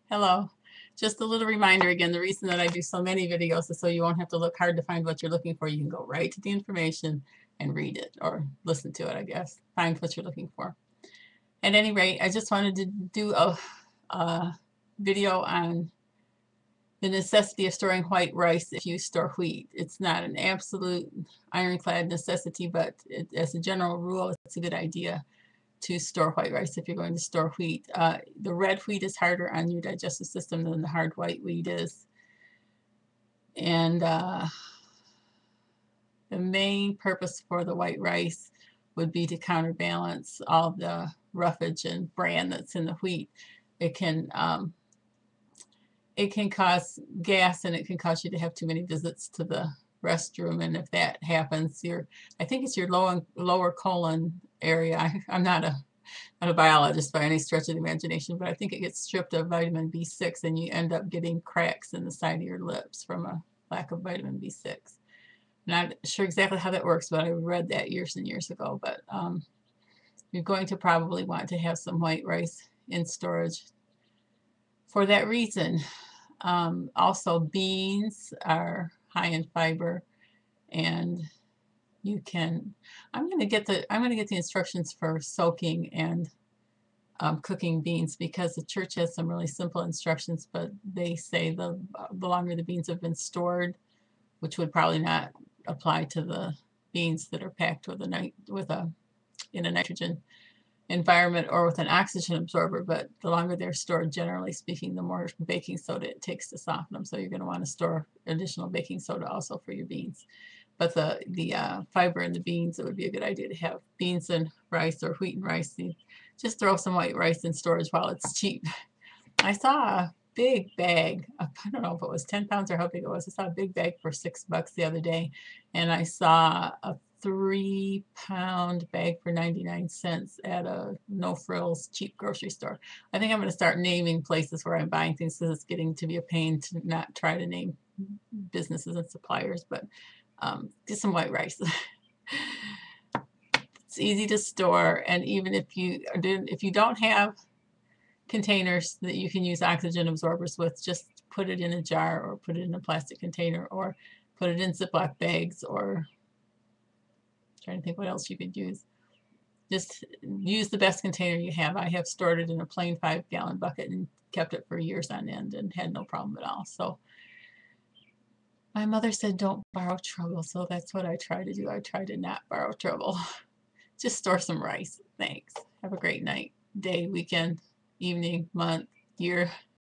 Hello. Just a little reminder again, the reason that I do so many videos is so you won't have to look hard to find what you're looking for. You can go right to the information and read it or listen to it, I guess. Find what you're looking for. At any rate, I just wanted to do a video on the necessity of storing white rice if you store wheat. It's not an absolute ironclad necessity, but as a general rule, it's a good idea to store white rice if you're going to store wheat. The red wheat is harder on your digestive system than the hard white wheat is. And the main purpose for the white rice would be to counterbalance all the roughage and bran that's in the wheat. It can cause gas, and it can cause you to have too many visits to the restroom. And if that happens, I think it's your lower colon area. I'm not a biologist by any stretch of the imagination, but I think it gets stripped of vitamin B6 and you end up getting cracks in the side of your lips from a lack of vitamin B6. Not sure exactly how that works, but I read that years and years ago. But you're going to probably want to have some white rice in storage for that reason. Also, beans are high in fiber, and you can. I'm going to get the instructions for soaking and cooking beans, because the church has some really simple instructions, but they say the longer the beans have been stored, which would probably not apply to the beans that are packed with in a nitrogen environment or with an oxygen absorber, but the longer they're stored, generally speaking, the more baking soda it takes to soften them. So you're going to want to store additional baking soda also for your beans. But the fiber in the beans, it would be a good idea to have beans and rice or wheat and rice. You just throw some white rice in storage while it's cheap. I saw a big bag. I don't know if it was 10 pounds or how big it was. I saw a big bag for $6 the other day, and I saw a 3-pound bag for 99 cents at a no frills cheap grocery store. I think I'm going to start naming places where I'm buying things, because it's getting to be a pain to not try to name businesses and suppliers. But get some white rice. It's easy to store, and even if you don't have containers that you can use oxygen absorbers with, just put it in a jar or put it in a plastic container or put it in Ziploc bags, or I'm trying to think what else you could use. Just use the best container you have. I have stored it in a plain 5-gallon bucket and kept it for years on end and had no problem at all. So my mother said don't borrow trouble, so that's what I try to do. I try to not borrow trouble. Just store some rice. Thanks. Have a great night, day, weekend, evening, month, year.